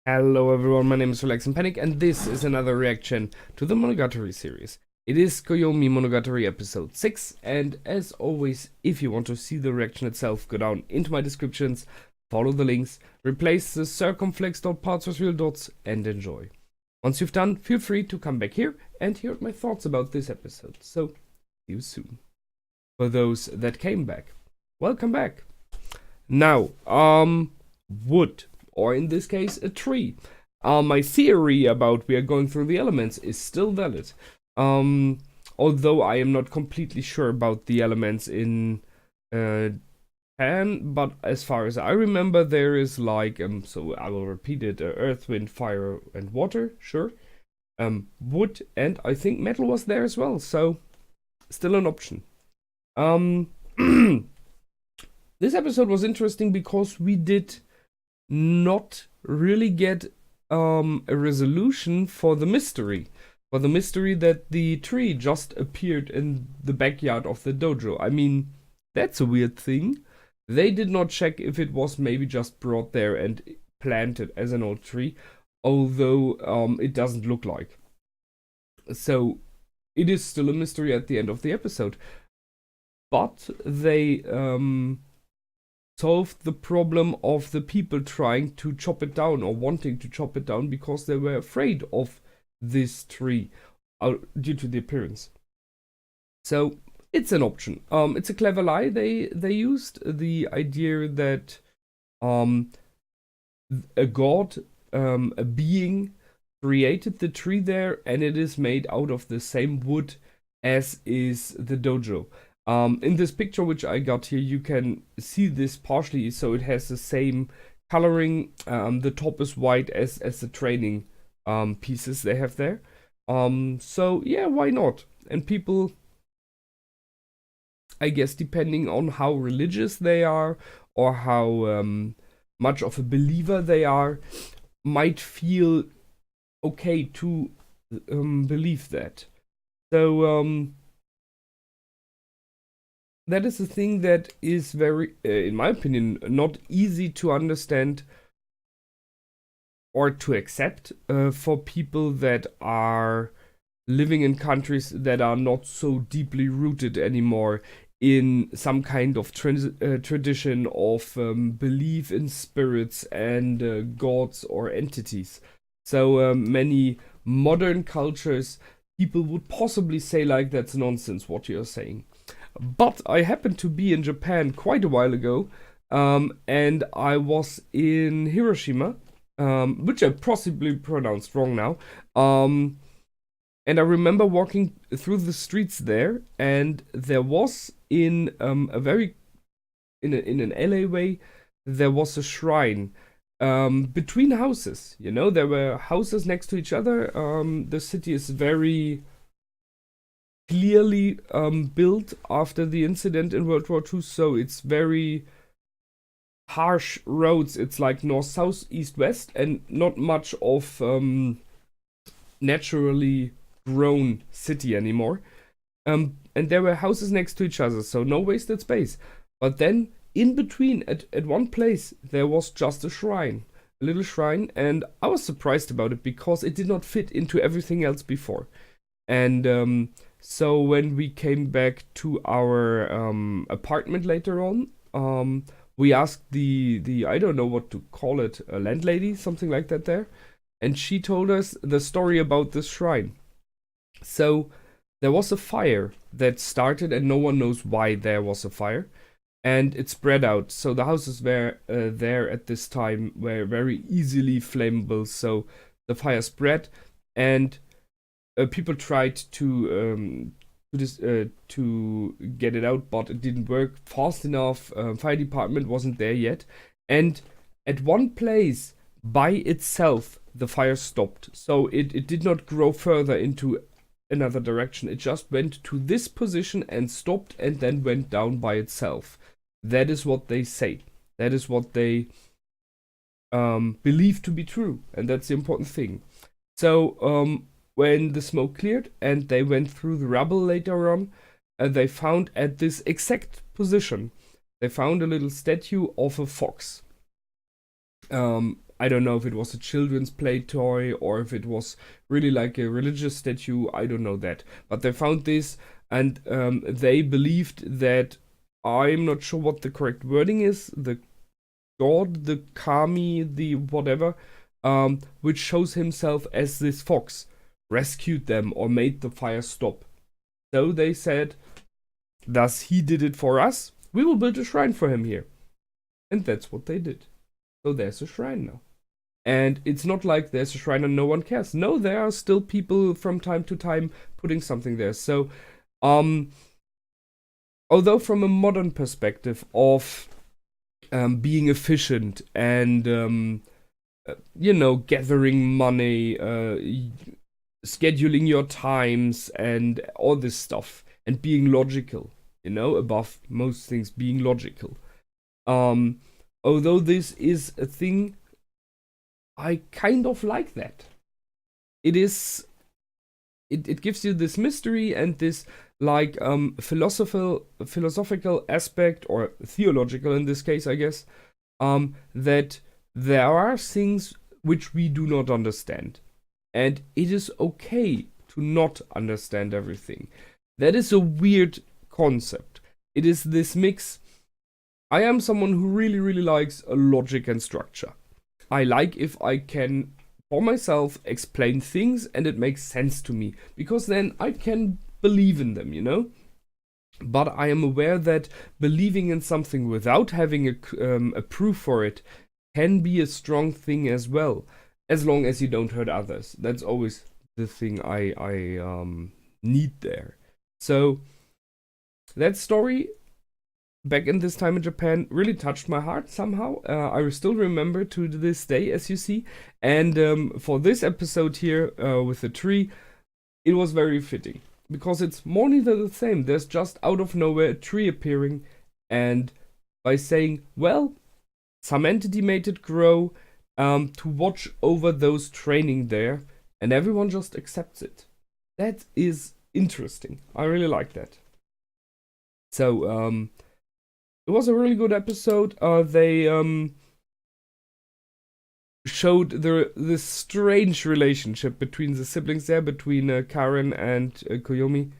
Hello everyone, my name is Relax and Panic, and this is another reaction to the Monogatari series. It is Koyomimonogatari episode 6, and as always, if you want to see the reaction itself, go down into my descriptions, follow the links, replace the circumflex dot parts with real dots, and enjoy. Once you've done, feel free to come back here and hear my thoughts about this episode. So, see you soon. For those that came back, welcome back. Now, wood. Or in this case, a tree. My theory about we are going through the elements is still valid. Although I am not completely sure about the elements in Japan, but as far as I remember, there is like, so I will repeat it, earth, wind, fire, and water, sure. Wood, and I think metal was there as well, so still an option. This episode was interesting because we did not really get a resolution for the mystery. For the mystery that the tree just appeared in the backyard of the dojo. I mean, that's a weird thing. They did not check if it was maybe just brought there and planted as an old tree, although it doesn't look like. So it is still a mystery at the end of the episode. But they solved the problem of the people trying to chop it down or wanting to chop it down because they were afraid of this tree due to the appearance. So it's an option. It's a clever lie they used, the idea that a god, a being, created the tree there, and it is made out of the same wood as is the dojo. In this picture which I got here, you can see this partially, so it has the same coloring. The top is white as the training pieces they have there. So yeah, why not? And people, I guess, depending on how religious they are or how much of a believer they are, might feel okay to believe that. So that is a thing that is very, in my opinion, not easy to understand or to accept for people that are living in countries that are not so deeply rooted anymore in some kind of tradition of belief in spirits and gods or entities. So many modern cultures, people would possibly say like, that's nonsense what you're saying. But I happened to be in Japan quite a while ago, and I was in Hiroshima, which I possibly pronounced wrong now. And I remember walking through the streets there, and there was in an alleyway, there was a shrine between houses. You know, there were houses next to each other. The city is very clearly built after the incident in World War II, so it's very harsh roads. It's like north, south, east, west, and not much of naturally grown city anymore. And there were houses next to each other, so no wasted space. But then in between, at one place, there was just a shrine, a little shrine, and I was surprised about it because it did not fit into everything else before. And so when we came back to our apartment later on, we asked the I don't know what to call it, a landlady, something like that there, and she told us the story about this shrine. So there was a fire that started, and no one knows why there was a fire, and it spread out. So the houses were there at this time were very easily flammable. So the fire spread, and people tried to get it out, but it didn't work fast enough. Fire department wasn't there yet, and at one place by itself the fire stopped. So it did not grow further into another direction. It just went to this position and stopped, and then went down by itself. That is what they say. That is what they believe to be true, and that's the important thing. So when the smoke cleared and they went through the rubble later on, they found at this exact position, they found a little statue of a fox. I don't know if it was a children's play toy or if it was really like a religious statue. I don't know that. But they found this, and they believed that, I'm not sure what the correct wording is, the god, the kami, the whatever, which shows himself as this fox, rescued them or made the fire stop. So they said, thus he did it for us, we will build a shrine for him here. And that's what they did. So there's a shrine now. And it's not like there's a shrine and no one cares. No, there are still people from time to time putting something there. So, although from a modern perspective of being efficient and, gathering money, scheduling your times and all this stuff, and being logical, above most things, being logical. Although this is a thing, I kind of like that. It gives you this mystery and this like philosophical aspect, or theological in this case, I guess, that there are things which we do not understand. And it is okay to not understand everything. That is a weird concept. It is this mix. I am someone who really, really likes a logic and structure. I like if I can, for myself, explain things and it makes sense to me, because then I can believe in them, But I am aware that believing in something without having a proof for it can be a strong thing as well, as long as you don't hurt others. That's always the thing I need there. So that story, back in this time in Japan, really touched my heart somehow. I still remember to this day, as you see. And for this episode here with the tree, it was very fitting, because it's more neither the same. There's just out of nowhere a tree appearing, and by saying, well, some entity made it grow to watch over those training there, and everyone just accepts it. That is interesting. I really like that. So, it was a really good episode. They showed this strange relationship between the siblings there, between Karen and Koyomi.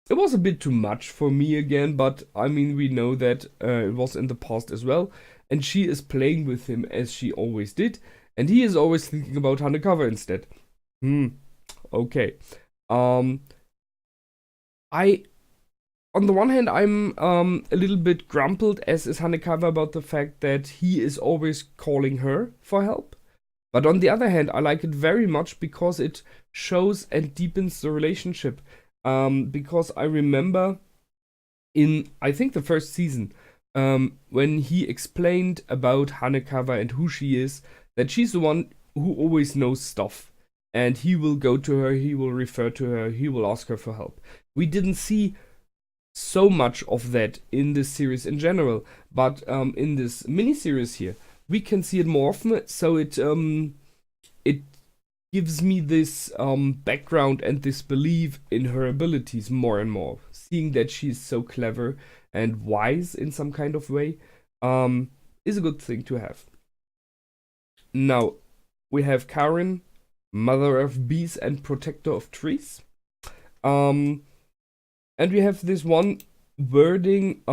It was a bit too much for me again, but I mean, we know that it was in the past as well, and she is playing with him as she always did, and he is always thinking about Hanekawa instead. Okay. On the one hand, I'm a little bit grumbled, as is Hanekawa, about the fact that he is always calling her for help. But on the other hand, I like it very much because it shows and deepens the relationship. Because I remember in, I think, the first season, when he explained about Hanekawa and who she is, that she's the one who always knows stuff. And he will go to her, he will refer to her, he will ask her for help. We didn't see so much of that in this series in general, but in this mini-series here, we can see it more often, so it gives me this background and this belief in her abilities more and more. Seeing that she's so clever and wise in some kind of way is a good thing to have. Now, we have Karen, mother of bees and protector of trees. And we have this one wording,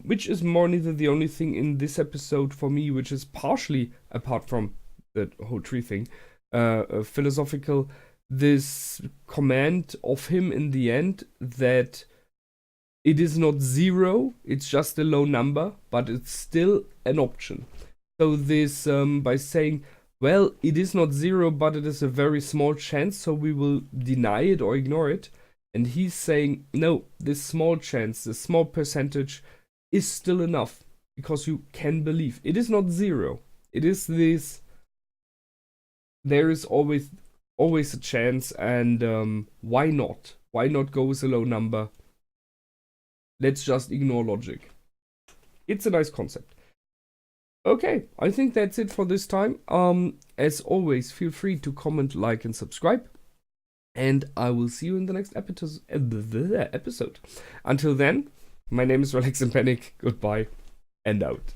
which is more neither the only thing in this episode for me, which is partially, apart from the whole tree thing, philosophical, this command of him in the end that it is not zero, it's just a low number, but it's still an option. So this, by saying, well, it is not zero, but it is a very small chance, so we will deny it or ignore it. And he's saying, no, this small chance, this small percentage is still enough, because you can believe. It is not zero. It is this, there is always a chance, and why not? Why not go with a low number? Let's just ignore logic. It's a nice concept. Okay, I think that's it for this time. As always, feel free to comment, like, and subscribe. And I will see you in the next episode. Until then, my name is Relax and Panic. Goodbye. and out.